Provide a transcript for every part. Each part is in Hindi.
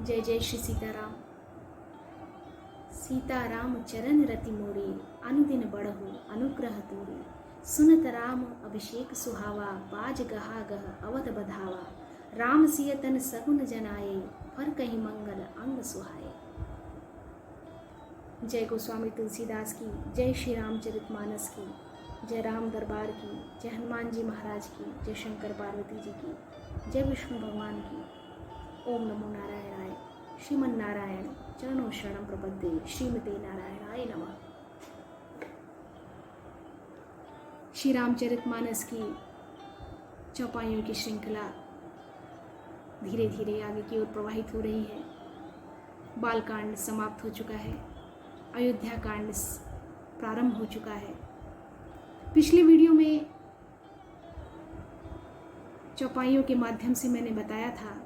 जय जय श्री सीताराम। सीताराम चरण रति मोरे, अनुदिन बढ़हु अनुग्रह तोरे। सुनत राम अभिषेक सुहावा, बाज गहा गह अवध बधावा। राम सिय तन सगुन जनाए, फर कहीं मंगल अंग सुहाए। जय गोस्वामी तुलसीदास की, जय श्री रामचरितमानस की, जय राम दरबार की, जय हनुमान जी महाराज की, जय शंकर पार्वती जी की, जय विष्णु भगवान की। ओम नमो नारायणाय। श्रीमन नारायण चरणों शरणं प्रपद्ये, श्रीमते नारायणाय नमः। श्री रामचरितमानस की चौपाइयों की श्रृंखला धीरे धीरे आगे की ओर प्रवाहित हो रही है। बालकांड समाप्त हो चुका है, अयोध्या कांड प्रारंभ हो चुका है। पिछले वीडियो में चौपाइयों के माध्यम से मैंने बताया था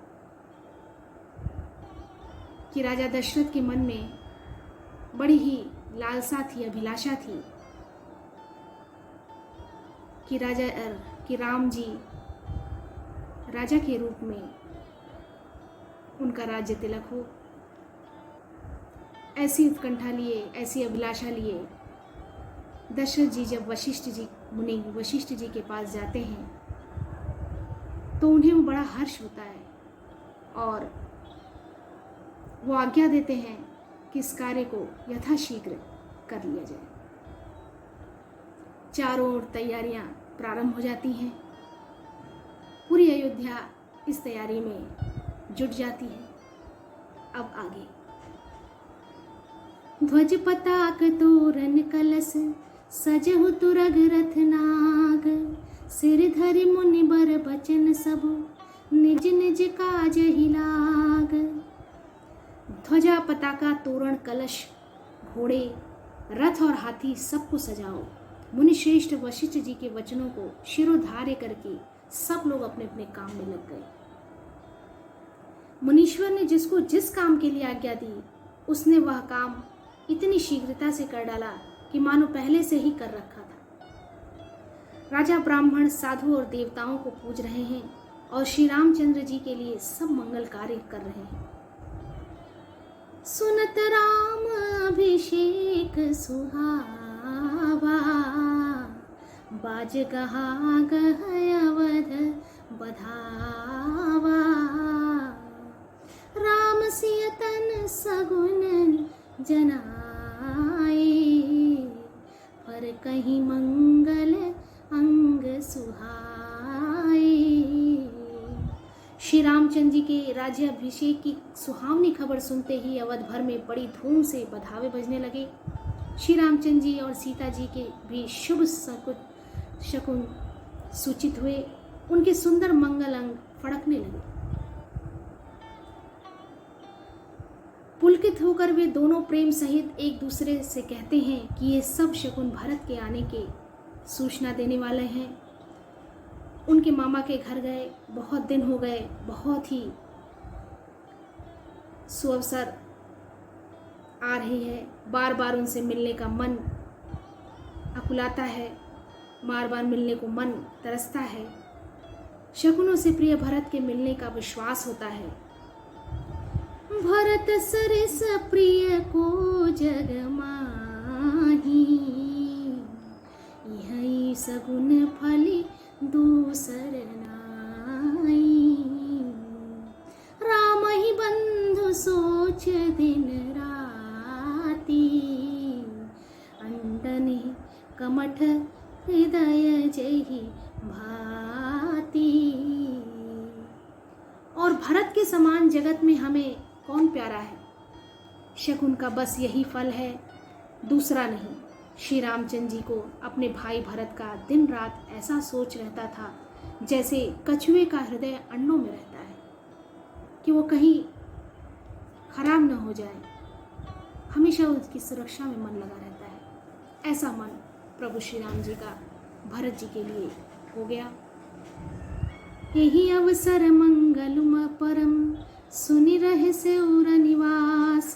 कि राजा दशरथ के मन में बड़ी ही लालसा थी, अभिलाषा थी कि राम जी राजा के रूप में उनका राज्य तिलक हो। ऐसी उत्कंठा लिए, ऐसी अभिलाषा लिए दशरथ जी जब वशिष्ठ जी के पास जाते हैं तो उन्हें बड़ा हर्ष होता है और वो आज्ञा देते हैं कि इस कार्य को यथाशीघ्र कर लिया जाए। चारों ओर तैयारियां प्रारंभ हो जाती हैं। पूरी अयोध्या इस तैयारी में जुट जाती है। अब आगे ध्वज पताक तोरण कलश, सजहु तुरग रथ नाग। सिर धरि मुनि बर बचन सबु, निज निज काज ही लाग। ध्वजा पताका तोरण कलश घोड़े रथ और हाथी सबको सजाओ। मुनि श्रेष्ठ वशिष्ठ जी के वचनों को शिरोधार्य करके सब लोग अपने अपने काम में लग गए। मुनीश्वर ने जिसको जिस काम के लिए आज्ञा दी उसने वह काम इतनी शीघ्रता से कर डाला कि मानो पहले से ही कर रखा था। राजा ब्राह्मण साधु और देवताओं को पूज रहे हैं और श्री रामचंद्र जी के लिए सब मंगल कार्य कर रहे हैं। सुनत राम अभिषेक सुहावा, बाज गहा गह अवध बधावा। राम सिय तन सगुन जनाए, पर कहीं मंगल अंग सुहाए। श्री रामचंद्र जी के राज्याभिषेक की सुहावनी खबर सुनते ही अवध भर में बड़ी धूम से बधावे बजने लगे। श्री रामचंद्र जी और सीता जी के भी शुभ शकुन सूचित हुए। उनके सुंदर मंगल अंग फड़कने लगे। पुलकित होकर वे दोनों प्रेम सहित एक दूसरे से कहते हैं कि ये सब शकुन भरत के आने के सूचना देने वाले हैं। उनके मामा के घर गए, बहुत दिन हो गए, बहुत ही सुअवसर आ रही है। बार बार उनसे मिलने का मन अकुलाता है, बार बार मिलने को मन तरसता है। शकुनों से प्रिय भरत के मिलने का विश्वास होता है। भरत सरस प्रिय को जग माही, यही सगुन फली दूसर नाई। राम ही बंधु सोच दिन राती, अंडनि कमठ हृदय जहि भाती। और भरत के समान जगत में हमें कौन प्यारा है? शकुन का बस यही फल है, दूसरा नहीं। श्री रामचंद्र जी को अपने भाई भरत का दिन रात ऐसा सोच रहता था जैसे कछुए का हृदय अंडों में रहता है कि वो कहीं खराब न हो जाए। हमेशा उसकी सुरक्षा में मन लगा रहता है। ऐसा मन प्रभु श्री राम जी का भरत जी के लिए हो गया। यही अवसर मंगलम परम, सुनि रहे से उर निवास।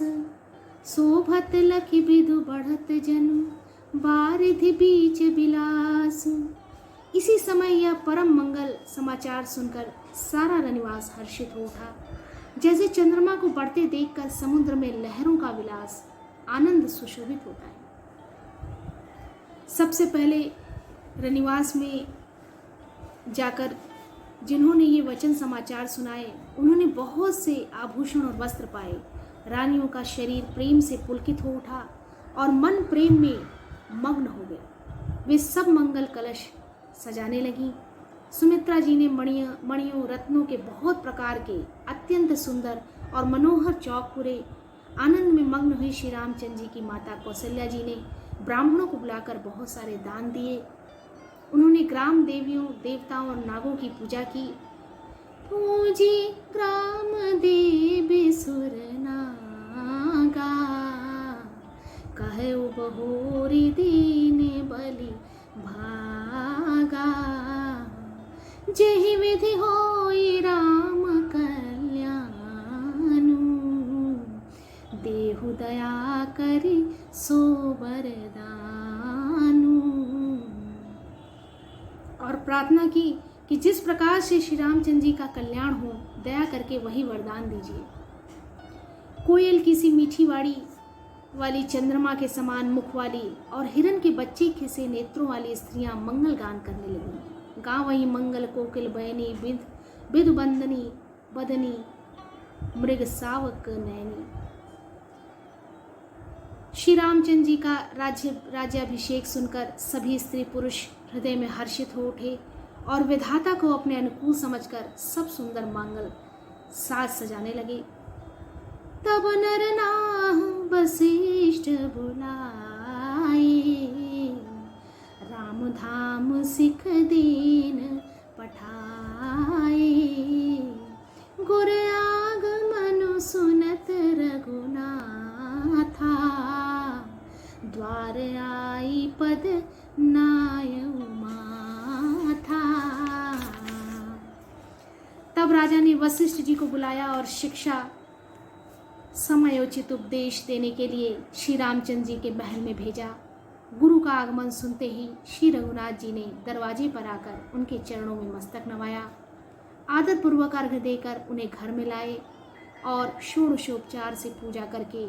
शोभत लखि बिदु बढ़त जनु, बारिधि बीच बिलास। इसी समय यह परम मंगल समाचार सुनकर सारा रनिवास हर्षित हो उठा। जैसे चंद्रमा को बढ़ते देखकर समुद्र में लहरों का विलास आनंद सुशोभित होता है। सबसे पहले रनिवास में जाकर जिन्होंने ये वचन समाचार सुनाए, उन्होंने बहुत से आभूषण और वस्त्र पाए। रानियों का शरीर प्रेम से पुलकित हो उठा और मन प्रेम में मग्न हो गया। वे सब मंगल कलश सजाने लगीं। सुमित्रा जी ने मणियों रत्नों के बहुत प्रकार के अत्यंत सुंदर और मनोहर चौक पूरे आनंद में मग्न हुई श्री रामचंद्र जी की माता कौशल्या जी ने ब्राह्मणों को बुलाकर बहुत सारे दान दिए। उन्होंने ग्राम देवियों देवताओं और नागों की पूजा की। पूजी ग्राम देवी सुर नागा, कहे बहोरी दीन बलि भागा। जेहि विधि होई राम कल्याणु, देहु दया करि सो वरदानु। और प्रार्थना की कि जिस प्रकार से श्री रामचंद्र जी का कल्याण हो, दया करके वही वरदान दीजिए। कोयल किसी मीठी वाली चंद्रमा के समान मुख वाली और हिरन के बच्चे के से नेत्रों वाली स्त्रियां मंगल गान करने लगीं। गाँव वही मंगल कोकिल बयनी बिद बंदनी बदनी मृग सावक नैनी। श्री रामचंद्र जी का राज्याभिषेक सुनकर सभी स्त्री पुरुष हृदय में हर्षित हो उठे और विधाता को अपने अनुकूल समझकर सब सुंदर मंगल साज सजाने लगे। तब नर नाम वशिष्ठ बुलाए, राम धाम सिख दीन पठाए। गुर आगमनु सुनत रघुनाथा, द्वार आई पद नाय माथा। तब राजा ने वशिष्ठ जी को बुलाया और शिक्षा समयोचित उपदेश देने के लिए श्री रामचंद्र जी के महल में भेजा। गुरु का आगमन सुनते ही श्री रघुनाथ जी ने दरवाजे पर आकर उनके चरणों में मस्तक नवाया, आदर पूर्वक अर्घ्य देकर उन्हें घर में लाए और षोडशोपचार से पूजा करके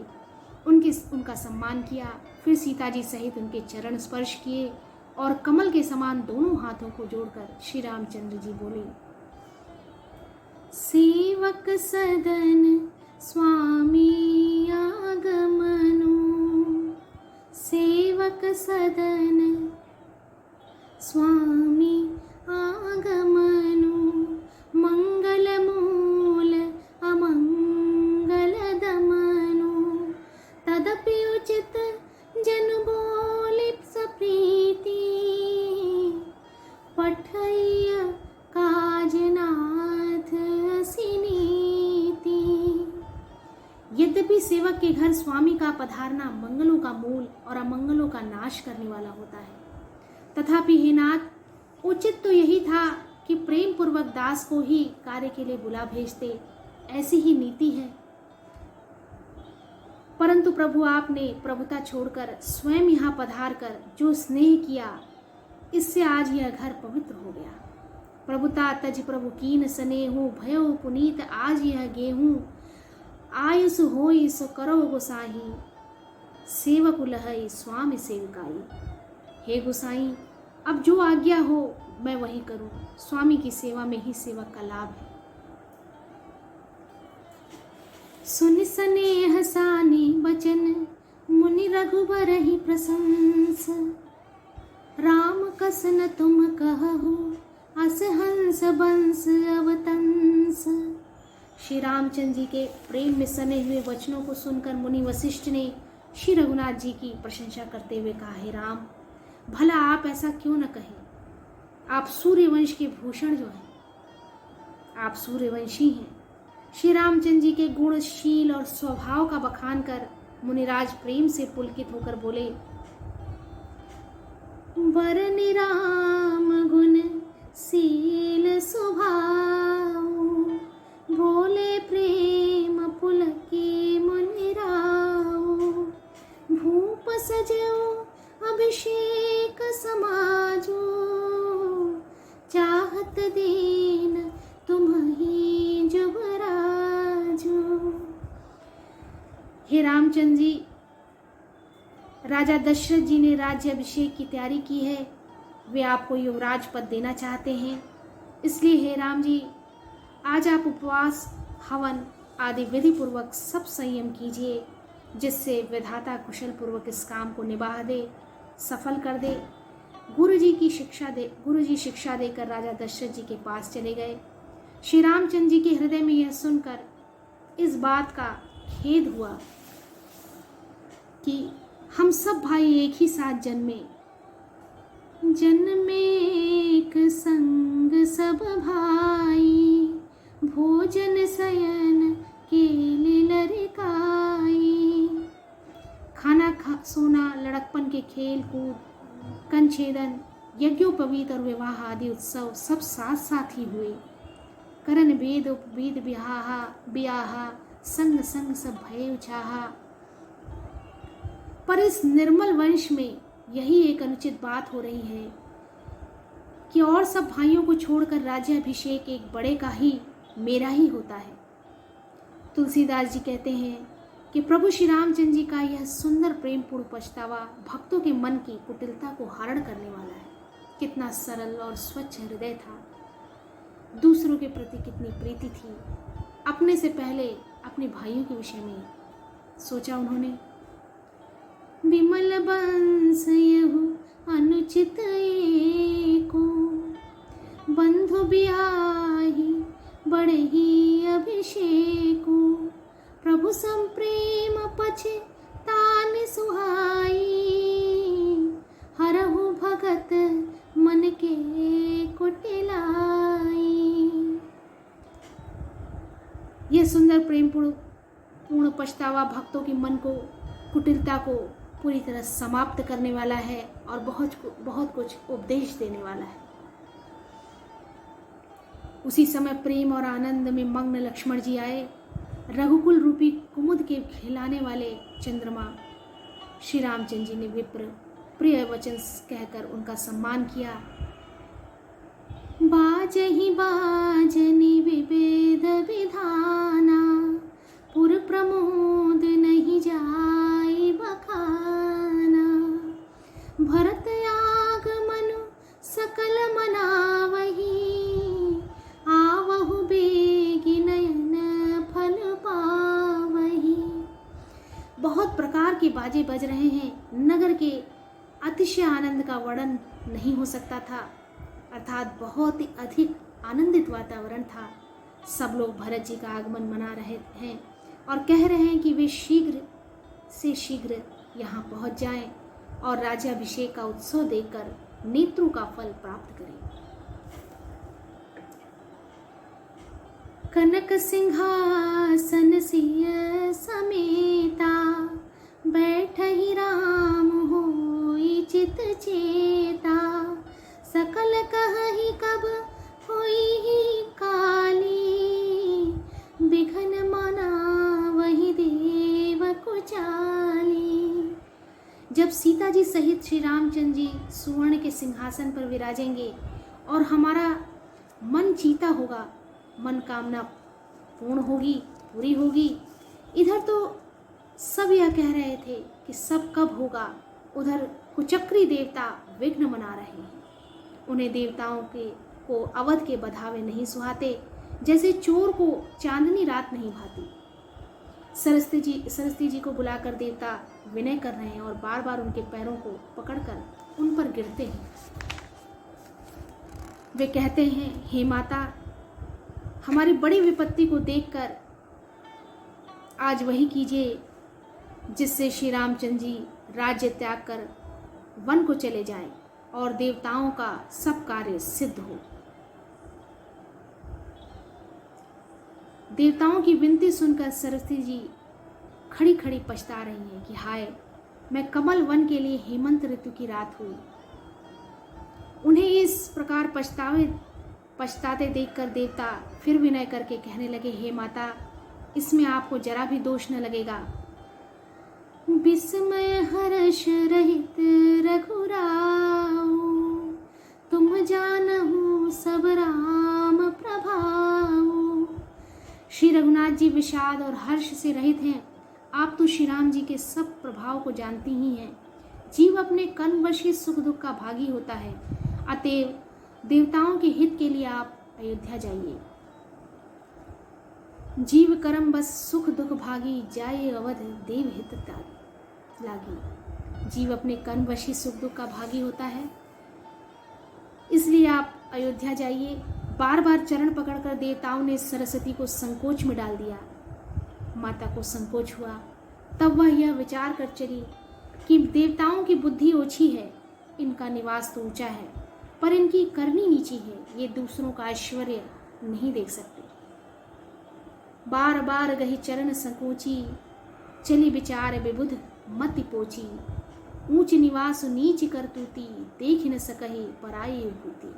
उनका सम्मान किया। फिर सीता जी सहित उनके चरण स्पर्श किए और कमल के समान दोनों हाथों को जोड़कर श्री रामचंद्र जी बोले, सेवक सदन स्वामी आगमनु, सेवक सदन स्वामी आगमनु। मंगल मूल अमंगल दमनु, तदपि उचित जन बोले सप्रीति। पठैया काजनाथ असिनीति। यद्यपि सेवक के घर स्वामी का पधारना मंगलों का मूल और अमंगलों का नाश करने वाला होता है, तथापि हे नाथ, उचित तो यही था कि प्रेम पूर्वक दास को ही कार्य के लिए बुला भेजते, ऐसी ही नीति है। परंतु प्रभु आपने प्रभुता छोड़कर स्वयं यहाँ पधार कर जो स्नेह किया, इससे आज यह घर पवित्र हो गया। प्रभुता तज प्रभु कीन स्नेहु, भयो पुनीत आज यह गेहूं। आयुष होई सो करो गोसाई, सेवक लहई स्वामी सेवकाई। हे गोसाई, अब जो आज्ञा हो मैं वही करूं। स्वामी की सेवा में ही सेवक का लाभ है। सुन स्नेह सानी बचन, मुनि रघुबर ही प्रशंस। राम कसन तुम कहु, अस हंस बंस अवतंस। श्री रामचंद्र जी के प्रेम में सने हुए वचनों को सुनकर मुनि वशिष्ठ ने श्री रघुनाथ जी की प्रशंसा करते हुए कहा, हे राम, भला आप ऐसा क्यों न कहें। आप सूर्यवंश के भूषण जो हैं, आप सूर्यवंशी हैं। श्री रामचंद्र जी के गुणशील और स्वभाव का बखान कर मुनिराज प्रेम से पुलकित होकर बोले, वरन राम गुण शील स्वभाव, बोले प्रेम पुलकी मुनिराव। भूप सजो अभिषेक समाजो, चाहत दीन तुम ही जुबराजो। हे रामचंद्र जी, राजा दशरथ जी ने राज्य अभिषेक की तैयारी की है, वे आपको युवराज पद देना चाहते हैं। इसलिए हे राम जी, आज आप उपवास, हवन आदि विधि पूर्वक सब संयम कीजिए, जिससे विधाता कुशल पूर्वक इस काम को निभा दे, सफल कर दे। गुरु जी शिक्षा देकर राजा दशरथ जी के पास चले गए। श्री रामचंद्र जी के हृदय में यह सुनकर इस बात का खेद हुआ कि हम सब भाई एक ही साथ जन्मे एक संग सब भाई, भोजन शयन केले लड़काई। खाना सोना, लड़कपन के खेल कूद, कंछेदन, यज्ञोपवीत और विवाह आदि उत्सव सब साथ साथ ही हुए। करण भेद उपवीत ब्याहा संग संग सब भय उछाहा। पर इस निर्मल वंश में यही एक अनुचित बात हो रही है कि और सब भाइयों को छोड़कर राज्याभिषेक एक बड़े का ही, मेरा ही होता है। तुलसीदास जी कहते हैं कि प्रभु श्री रामचंद्र जी का यह सुंदर प्रेमपूर्ण पछतावा भक्तों के मन की कुटिलता को हरण करने वाला है। कितना सरल और स्वच्छ हृदय था, दूसरों के प्रति कितनी प्रीति थी। अपने से पहले अपने भाइयों के विषय में सोचा उन्होंने। विमल बंस यहु अनुचित एको, बंधु बियाही बड़े ही अभिषेको। प्रभु संप्रेम पछे तान सुहाई, हरहु भगत मन के कुटिलाई। यह सुंदर प्रेम पूर्ण पछतावा भक्तों के मन को, कुटिलता को पूरी तरह समाप्त करने वाला है और बहुत कुछ उपदेश देने वाला है। उसी समय प्रेम और आनंद में मग्न लक्ष्मण जी आए। रघुकुल रूपी कुमुद के खिलाने वाले चंद्रमा श्री रामचंद्र जी ने विप्र प्रिय वचन कहकर उनका सम्मान किया। बाजहि बाजनि विवेद विधाना, पुर प्रमोद नहीं जाय बखाना। भरत आगमनु सकल मनावही, आवहु बेगी नयन फल पावही। बहुत प्रकार के बाजे बज रहे हैं। नगर के अतिशय आनंद का वर्णन नहीं हो सकता था, अर्थात बहुत ही अधिक आनंदित वातावरण था। सब लोग भरत जी का आगमन मना रहे हैं और कह रहे हैं कि वे शीघ्र से शीघ्र यहाँ पहुँच जाएं और राज्याभिषेक का उत्सव देखकर नेत्रों का फल प्राप्त करें। कनक सिंहासन सिय समेता, बैठहि राम होई चित चेता। सकल कहहि कब होई काली, बिघन मनावहि देव कुचाली। जब सीता जी सहित श्री रामचंद्र जी सुवर्ण के सिंहासन पर विराजेंगे और हमारा मन जीता होगा, मन कामना पूरी होगी। इधर तो सब यह कह रहे थे कि सब कब होगा, उधर कुचक्री देवता विघ्न मना रहे हैं। उन्हें देवताओं को अवध के बधावे नहीं सुहाते, जैसे चोर को चांदनी रात नहीं भाती। सरस्वती जी को बुलाकर देवता विनय कर रहे हैं और बार बार उनके पैरों को पकड़कर उन पर गिरते हैं। वे कहते हैं, हे माता, हमारी बड़ी विपत्ति को देखकर आज वही कीजिए जिससे श्री रामचंद्र जी राज्य त्याग कर वन को चले जाएं और देवताओं का सब कार्य सिद्ध हो। देवताओं की विनती सुनकर सरस्वती जी खड़ी खड़ी पछता रही हैं कि हाय, मैं कमल वन के लिए हेमंत ऋतु की रात हुई। उन्हें इस प्रकार पछताते देखकर देवता फिर विनय करके कहने लगे, हे माता, इसमें आपको जरा भी दोष न लगेगा। विस्मय हर्ष रहित रघुराऊ, तुम जानहु सब राम प्रभाऊ। श्री रघुनाथ जी विषाद और हर्ष से रहित हैं। आप तो श्री राम जी के सब प्रभाव को जानती ही हैं। जीव अपने कर्मवश ही सुख दुख का भागी होता है। अतएव देवताओं के हित के लिए आप अयोध्या जाइए। जीव कर्म बस सुख दुख भागी, जाए अवध देव हित लागी। जीव अपने कर्मवश ही सुख दुख का भागी होता है, इसलिए आप अयोध्या जाइए। बार बार चरण पकड़कर देवताओं ने सरस्वती को संकोच में डाल दिया। माता को संकोच हुआ। तब वह यह विचार कर चली कि देवताओं की बुद्धि ओछी है, इनका निवास तो ऊंचा है, पर इनकी करनी नीची है। ये दूसरों का ऐश्वर्य नहीं देख सकते। बार बार गही चरण संकोची, चली विचार विबुध मति पोची। ऊंच निवास नीच करतूती, देख न सकहि पराई भूति।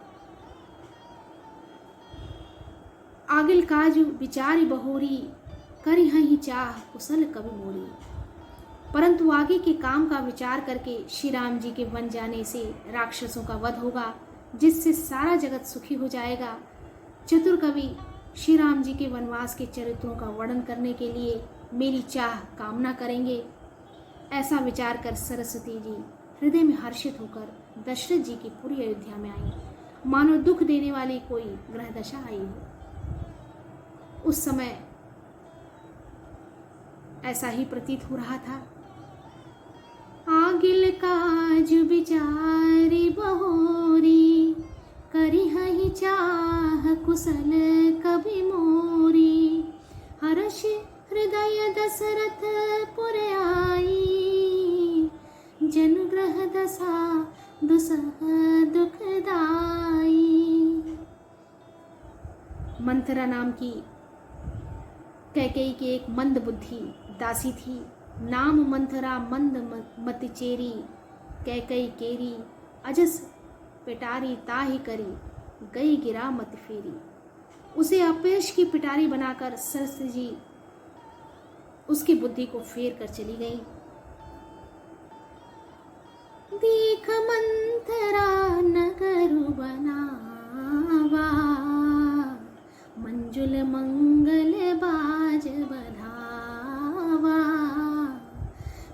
आगिल काज विचारी बहोरी, करी हहि चाह कुशल कवि मोरी। परंतु आगे के काम का विचार करके श्री राम जी के वन जाने से राक्षसों का वध होगा, जिससे सारा जगत सुखी हो जाएगा। चतुर कवि श्री राम जी के वनवास के चरित्रों का वर्णन करने के लिए मेरी चाह कामना करेंगे। ऐसा विचार कर सरस्वती जी हृदय में हर्षित होकर दशरथ जी की पूरी अयोध्या में आई, मानो दुख देने वाली कोई ग्रह दशा आई हो। उस समय ऐसा ही प्रतीत हो रहा था। आगिल काज विचारी बहोरी, करी हहि चाह कुशल कवि मोरी। हर्ष हृदय दशरथ पुर आई, जनु ग्रह दशा दुसह दुखदाई। मंथरा नाम की कैकेयी की एक मंद बुद्धि दासी थी। नाम मंथरा मंद मतिचेरी, कैकेयी केरी अजस पिटारी ताहि करी, गई गिरा मत फेरी। उसे अपयश की पिटारी बनाकर सरस्वती जी उसकी बुद्धि को फेर कर चली गई। देख मंथरा नगरु बनावा, मंजुल मंगल बाज बधावा।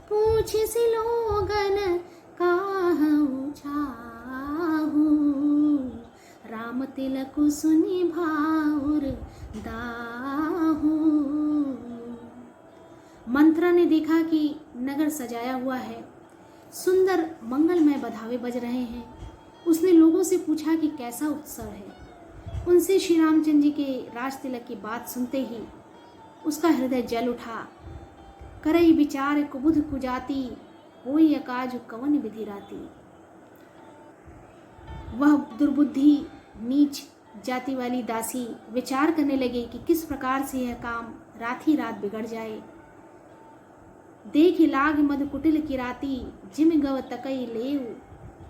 पूछ सिलोगन काहू छाहू, राम तिलक सुनि भाउर दाहू। मंथरा ने देखा कि नगर सजाया हुआ है, सुंदर मंगलमय बधावे बज रहे हैं। उसने लोगों से पूछा कि कैसा उत्सव है। उनसे श्री रामचंद्र जी के राज तिलक की बात सुनते ही उसका हृदय जल उठा। करई विचार कुबुध कुजाती, होई अकाज कवन विधि राती। वह दुर्बुद्धि नीच जाति वाली दासी विचार करने लगे कि किस प्रकार से यह काम रात ही रात बिगड़ जाए। देख लाग मद कुटिल किराती, जिम गव तकई लेव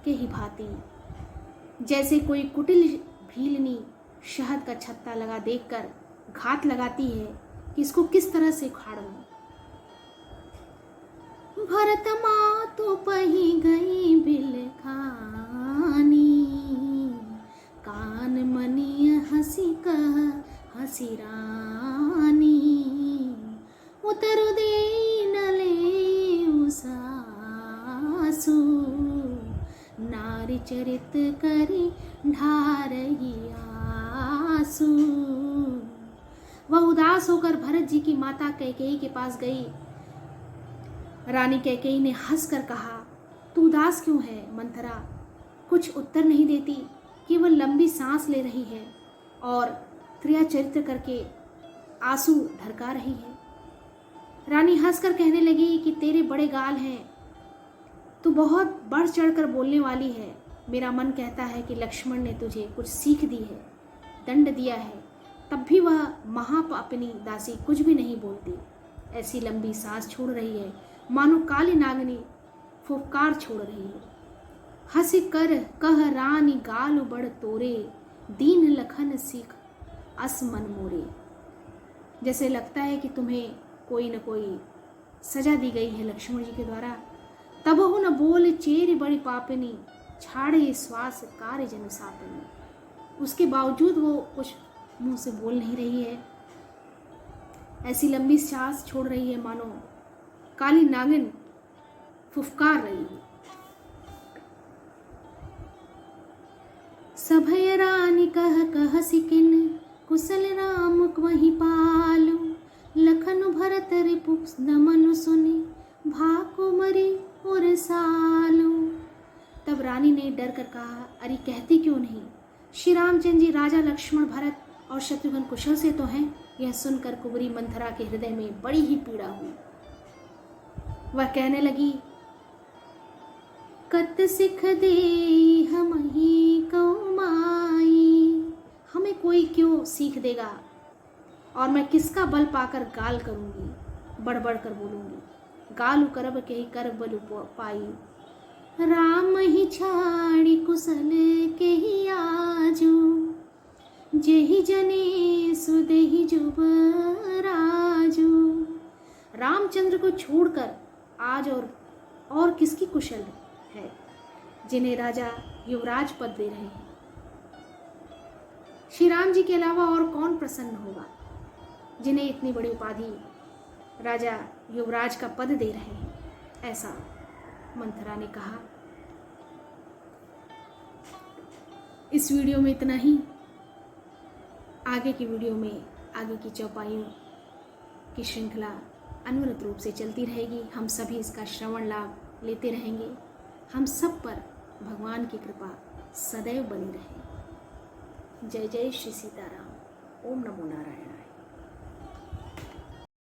के ही भांति। जैसे कोई कुटिल भीलनी शहद का छत्ता लगा देखकर घात लगाती है कि इसको किस तरह से उखाड़ूं। भरत मातु पही गई बिल खानी, कान मनी हंसी कह हंसी रानी। उतरु दीन ले उसासु, नारी चरित करी ढारही आसु। वह उदास होकर भरत जी की माता कैकेयी के पास गई। रानी कैकेयी ने हंसकर कहा, तू उदास क्यों है मंथरा? कुछ उत्तर नहीं देती, केवल लंबी सांस ले रही है और क्रिया चरित्र करके आंसू ढरका रही है। रानी हंसकर कहने लगी कि तेरे बड़े गाल हैं, तू बहुत बढ़ चढ़कर बोलने वाली है। मेरा मन कहता है कि लक्ष्मण ने तुझे कुछ सीख दी है, दंड दिया है, तब भी वह महापापिनी दासी कुछ भी नहीं बोलती। ऐसी लंबी सांस छोड़ रही है मानो काली नागनी फुफकार छोड़ रही है। हंस कर कह रानी गाल बड़ तोरे, दीन लखन सीख अस मन मोरे। जैसे लगता है कि तुम्हें कोई न कोई सजा दी गई है लक्ष्मण जी के द्वारा। तब हो न बोल चेरी बड़ी पापिनी, छाड़े श्वास कार्य जन सापनी। उसके बावजूद वो कुछ मुंह से बोल नहीं रही है। ऐसी लंबी सांस छोड़ रही है मानो काली नागिन फुफकार रही हो। सभय रानी कह सिकिन कुशल राम वहीं पालू, लखन भरत रिपु दमन सुनी भाको मरी और सालू। तब रानी ने डर कर कहा, अरे कहती क्यों नहीं, श्री रामचंद्र जी राजा लक्ष्मण भरत और शत्रुघ्न कुशल से तो हैं। यह सुनकर कुंवरी मंथरा के हृदय में बड़ी ही पीड़ा हुई। वह कहने लगी, कत सिख दे हम ही कौमाई, हमें कोई क्यों सीख देगा और मैं किसका बल पाकर गाल करूंगी, बढ़ बढ़ कर बोलूंगी। गाल करब के ही कर बल पाई, राम ही छाड़ी कुशल के ही आजू, जेहि जने सुदेहि जुबराजू। रामचंद्र को छोड़कर आज और किसकी कुशल है, जिन्हें राजा युवराज पद दे रहे हैं। श्री राम जी के अलावा और कौन प्रसन्न होगा, जिन्हें इतनी बड़ी उपाधि राजा युवराज का पद दे रहे हैं। ऐसा मंथरा ने कहा। इस वीडियो में इतना ही। आगे की वीडियो में आगे की चौपाइयों की श्रृंखला अनवरत रूप से चलती रहेगी। हम सभी इसका श्रवण लाभ लेते रहेंगे। हम सब पर भगवान की कृपा सदैव बनी रहे। जय जय श्री सीताराम। ओम नमो नारायण।